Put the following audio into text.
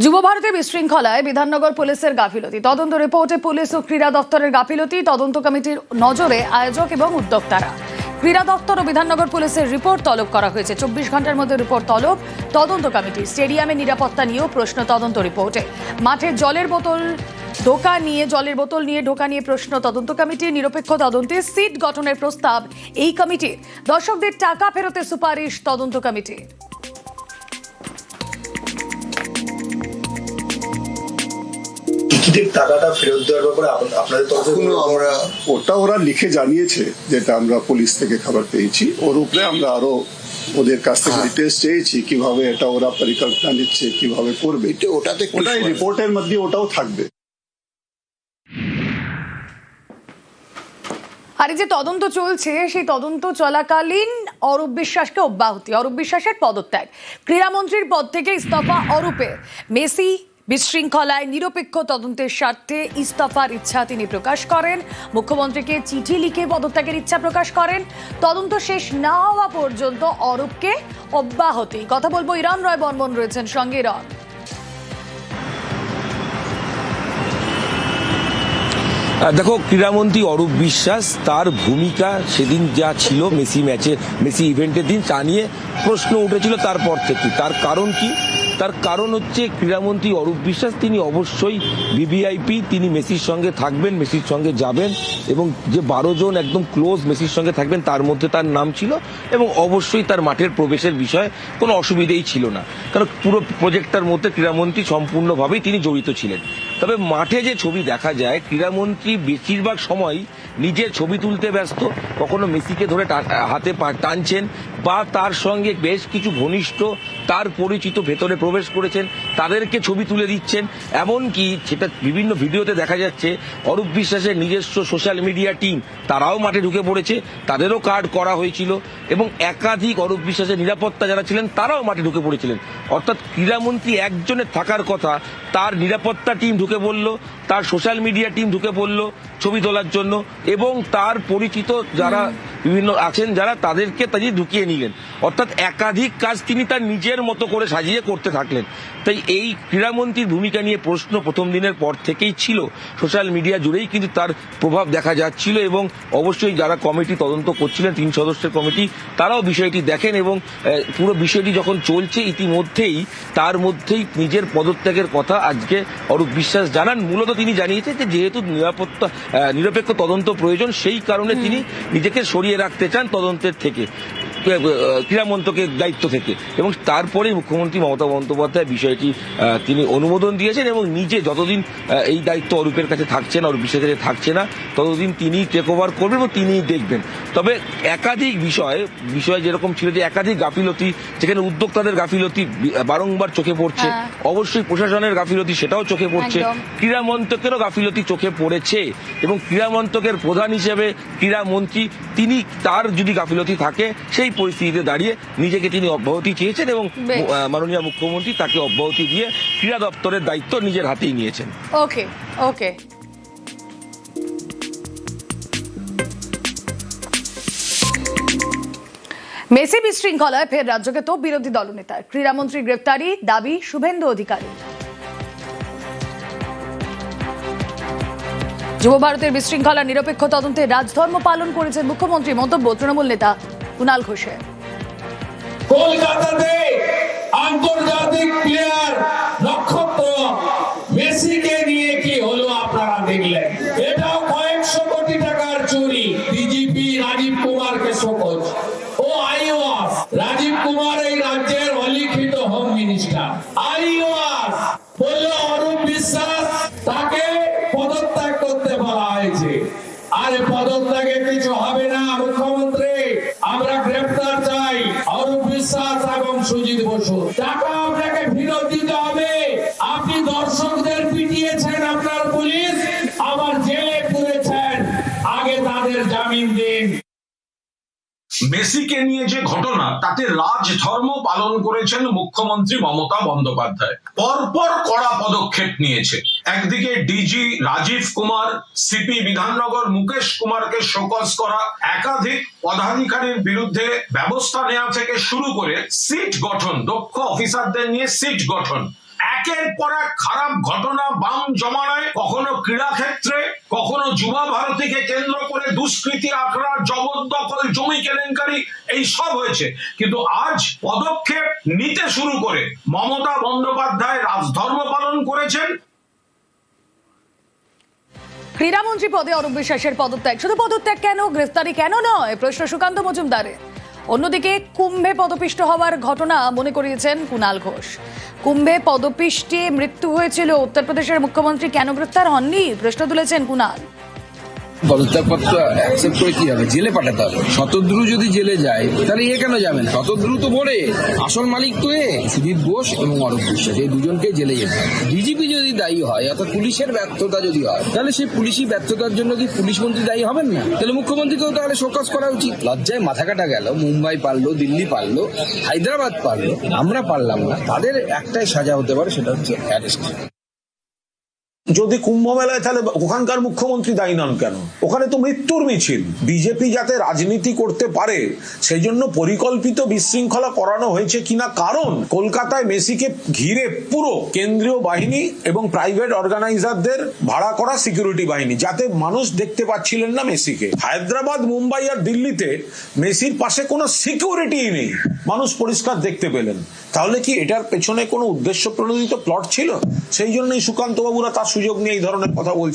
যুব ভারতের বিশৃঙ্খলায় বিধাননগর পুলিশের গাফিলতি, তদন্ত রিপোর্টে পুলিশ ও ক্রীড়া দপ্তরের গাফিলতি, তদন্ত কমিটির নজরে আয়োজক এবং উদ্যোক্তারা। ক্রীড়া দপ্তর ও বিধাননগর পুলিশের রিপোর্ট তলব করা হয়েছে। 24 ঘন্টার মধ্যে রিপোর্ট তলব। তদন্ত কমিটি স্টেডিয়ামে নিরাপত্তা নিয়েও প্রশ্ন তদন্ত রিপোর্টে। মাঠে জলের বোতল নিয়ে ঢোকা নিয়ে প্রশ্ন তদন্ত কমিটির। নিরপেক্ষ তদন্তে সিট গঠনের প্রস্তাব এই কমিটির। দর্শকদের টাকা ফেরতের সুপারিশ তদন্ত কমিটির। টাকাটা ফেরত দেওয়ার ব্যাপারে আপনাদের তরফে আমরা ওটা ওরা লিখে জানিয়েছে, যেটা আমরা পুলিশ থেকে খবর পেয়েছি। ওর উপরে আমরা আরো ওদের কাছ থেকে ডিটেলস চেয়েছি, কিভাবে এটা ওরা পরিকল্পনা নিচ্ছে, কিভাবে করবে। ওটাই রিপোর্টের মধ্যে ওটাও থাকবে। আর এই যে তদন্ত চলছে, সেই তদন্ত চলাকালীন অরূপ বিশ্বাসকে অব্যাহতি, অরূপ বিশ্বাসের পদত্যাগ, ক্রীড়ামন্ত্রীর পদ থেকে ইস্তফা অরূপের। মেসি বিশৃঙ্খলায় নিরপেক্ষ তদন্তের স্বার্থে ইস্তফার ইচ্ছা তিনি প্রকাশ করেন। মুখ্যমন্ত্রীকে চিঠি লিখে পদত্যাগের ইচ্ছা প্রকাশ করেন। তদন্ত শেষ না হওয়া পর্যন্ত অরূপকে অব্যাহতি। কথা বলবো, ইরান রয় বর্মন রয়েছেন সঙ্গে। ইরান, দেখো, ক্রীড়ামন্ত্রী অরূপ বিশ্বাস, তার ভূমিকা সেদিন যা ছিল মেসি ইভেন্টের দিন, তা নিয়ে প্রশ্ন উঠেছিল তারপর থেকে। তার কারণ কি? তার কারণ হচ্ছে ক্রীড়ামন্ত্রী অরূপ বিশ্বাস তিনি অবশ্যই ভিভিআইপি, তিনি মেসির সঙ্গে থাকবেন, মেসির সঙ্গে যাবেন, এবং যে 12 জন একদম ক্লোজ মেসির সঙ্গে থাকবেন তার মধ্যে তার নাম ছিল, এবং অবশ্যই তার মাঠের প্রবেশের বিষয়ে কোনো অসুবিধেই ছিল না, কারণ পুরো প্রজেক্টটার মধ্যে ক্রীড়ামন্ত্রী সম্পূর্ণভাবেই তিনি জড়িত ছিলেন। তবে মাঠে যে ছবি দেখা যায়, ক্রীড়ামন্ত্রী বেশিরভাগ সময় নিজের ছবি তুলতে ব্যস্ত, কখনো মেসিকে ধরে হাতে টানছেন, বা তার সঙ্গে বেশ কিছু ঘনিষ্ঠ তার পরিচিত ভেতরে প্রবেশ করেছেন, তাদেরকে ছবি তুলে দিচ্ছেন। এমনকি সেটা বিভিন্ন ভিডিওতে দেখা যাচ্ছে, অরূপ বিশ্বাসের নিজস্ব সোশ্যাল মিডিয়া টিম তারাও মাঠে ঢুকে পড়েছে, তাদেরও কার্ড করা হয়েছিল, এবং একাধিক অরূপ বিশ্বাসের নিরাপত্তা যারা ছিলেন তারাও মাঠে ঢুকে পড়েছিলেন। অর্থাৎ ক্রীড়ামন্ত্রী একজনের থাকার কথা, তার নিরাপত্তা টিম ঢুকে পড়ল, তার সোশ্যাল মিডিয়া টিম ঢুকে পড়ল ছবি তোলার জন্য, এবং তার পরিচিত যারা বিভিন্ন আছেন যারা তাদেরকে ঢুকিয়ে নিলেন। অর্থাৎ একাধিক কাজ তিনি তার নিজের মতো করে সাজিয়ে করতে থাকলেন। তাই এই ক্রীড়ামন্ত্রীর ভূমিকা নিয়ে প্রশ্ন প্রথম দিনের পর থেকেই ছিল, সোশ্যাল মিডিয়া জুড়েই কিন্তু তার প্রভাব দেখা যাচ্ছিল, এবং অবশ্যই যারা কমিটি তদন্ত করছিলেন, 3 সদস্যের কমিটি, তারাও বিষয়টি দেখেন, এবং পুরো বিষয়টি যখন চলছে ইতিমধ্যেই তার মধ্যেই নিজের পদত্যাগের কথা আজকে অরূপ বিশ্বাস জানান। মূলত তিনি জানিয়েছেন যে যেহেতু নিরপেক্ষ তদন্ত প্রয়োজন, সেই কারণে তিনি নিজেকে সরিয়ে রাখতে চান তদন্তের থেকে, ক্রীড়া মন্ত্রকের দায়িত্ব থেকে, এবং তারপরেই মুখ্যমন্ত্রী মমতা বন্দ্যোপাধ্যায় বিষয়টি তিনি অনুমোদন দিয়েছেন, এবং নিজে যতদিন এই দায়িত্ব অরূপের কাছে থাকছে না, অরূপ বিশ্বাসের কাছে থাকছে না, ততদিন তিনি টেক ওভার করবেন এবং তিনিই দেখবেন। তবে একাধিক বিষয় যেরকম ছিল যে একাধিক গাফিলতি, যেখানে উদ্যোক্তাদের গাফিলতি বারংবার চোখে পড়ছে, অবশ্যই প্রশাসনের গাফিলতি সেটাও চোখে পড়ছে, ক্রীড়া মন্ত্রকেরও গাফিলতি চোখে পড়েছে, এবং ক্রীড়া মন্ত্রকের প্রধান হিসেবে ক্রীড়ামন্ত্রী তিনি, তার যদি গাফিলতি থাকে সেই পরিস্থিতিতে দাঁড়িয়ে নিজেকে তিনি অব্যাহতি চেয়েছেন, এবং মাননীয় মুখ্যমন্ত্রী তাকে অব্যাহতি দিয়ে ক্রীড়া দপ্তরের দায়িত্ব নিজের হাতেই নিয়েছেন। ওকে ওকে মেসি বিশৃঙ্খলায় ফের রাজ্যকে তো বিরোধী দলনেতার। ক্রীড়ামন্ত্রী গ্রেফতারি দাবি শুভেন্দু অধিকারী। যুব ভারতের বিশৃঙ্খলা নিরপেক্ষ তদন্তে রাজধর্ম পালন করেছেন মুখ্যমন্ত্রী, মন্তব্য তৃণমূল নেতা কুণাল ঘোষের। কলকাতাতে আন্তর্জাতিক প্লেয়ার নক্ষত্র মেসিকে নিয়ে কি হলো আপনারা দেখলেন। এটাও কয়েকশো কোটি টাকার চুরি। ডিজিপি রাজীব কুমারকে শোকজ। ও আইওয়াস রাজীব কুমার এই রাজ্যের অলিখিত হোম মিনিস্টার। আইওয়াস বললো অরূপ বিশ্বাস তাকে পদত্যাগ করতে বলা হয়েছে। আরে পদত্যাগে কিছু হবে না মুখ্যমন্ত্রী, আমরা গ্রেফতার চাই অরূপ বিশ্বাস এবং সুজিত বসু। টাকা আপনাকে ফেরত দিতে হবে। আপনি দর্শকদের পিটিয়েছেন আপনার পুলিশ, আবার জেলে পুরেছেন, আগে তাদের জামিন দিন। মেসিকে নিয়ে যে ঘটনা, তাতে রাজধর্ম পালন করেছেন মুখ্যমন্ত্রী মমতা বন্দ্যোপাধ্যায়। পরপর কড়া পদক্ষেপ নিয়েছে। একদিকে ডিজি রাজীব কুমার, সিপি বিধাননগর মুকেশ কুমারকে শোকজ করা, একাধিক পদাধিকারীর বিরুদ্ধে ব্যবস্থা নেওয়া থেকে শুরু করে সিট গঠন, দক্ষ অফিসারদের নিয়ে সিট গঠন, একের পর এক খারাপ ঘটনা বাম জমানায়, কখনো ক্রীড়া ক্ষেত্রে, কখনো যুবা ভারতীকে কেন্দ্র করে দুষ্কৃতি আখড়া, জবরদখল, জমি কেলেঙ্কারি, এই সব হয়েছে। কিন্তু আজ পদক্ষেপ নিতে শুরু করে মমতা বন্দ্যোপাধ্যায় রাজধর্ম পালন করেছেন। ক্রীড়ামন্ত্রী পদে অরূপ বিশ্বাসের পদত্যাগ, শুধু পদত্যাগ কেন, গ্রেফতারি কেন নয়, প্রশ্ন সুকান্ত মজুমদারের। অন্যদিকে কুম্ভে পদপিষ্ট হওয়ার ঘটনা মনে করিয়েছেন কুণাল ঘোষ। কুম্ভে পদপিষ্টে মৃত্যু হয়েছিল, উত্তরপ্রদেশের মুখ্যমন্ত্রী কেন গ্রেফতার হননি, প্রশ্ন তুলেছেন কুণাল। পদত্যাগপত্র অ্যাকসেপ্ট করে কি হবে? জেলে পাঠাতে হবে। শতদ্রু যদি জেলে যায় তাহলে এ কেন যাবে না? শতদ্রু তো বলে আসল মালিক তো সুদীপ ঘোষ এবং অরূপ বিশ্বাস, এই দুজনকে জেলে যেতে হবে। ডিজিপি যদি দায়ী হয়, অর্থাৎ পুলিশের ব্যর্থতা যদি হয়, তাহলে সেই পুলিশি ব্যর্থতার জন্য কি পুলিশ মন্ত্রী দায়ী হবেন না? তাহলে মুখ্যমন্ত্রীকেও তাহলে শোকজ করা উচিত। লজ্জায় মাথা কাটা গেল। মুম্বাই পারলো, দিল্লি পারলো, হায়দ্রাবাদ পারলো, আমরা পারলাম না। তাদের একটাই সাজা হতে পারে, সেটা হচ্ছে অ্যারেস্ট। যদি কুম্ভ মেলায়, তাহলে ওখানকার মুখ্যমন্ত্রী দায়ী নন কেন? ওখানে তো মৃত্যুর মিছিল। বিজেপি যাতে রাজনীতি করতে পারে সেই জন্য পরিকল্পিত বিশৃঙ্খলা করানো হয়েছে কিনা, কারণ কলকাতায় মেসিকে ঘিরে পুরো কেন্দ্রীয় বাহিনী এবং প্রাইভেট অর্গানাইজারদের ভাড়া করা সিকিউরিটি বাহিনী, যাতে মানুষ দেখতে পাচ্ছিলেন না মেসিকে। হায়দ্রাবাদ, মুম্বাই আর দিল্লিতে মেসির পাশে কোনো সিকিউরিটি নেই, মানুষ পরিষ্কার দেখতে পেলেন। তাহলে কি এটার পেছনে কোনো উদ্দেশ্য প্রণোদিত প্লট ছিল? সেই জন্যই সুকান্ত বাবুরা তার সুযোগ নিয়ে এই ধরনের কথা বলছেন।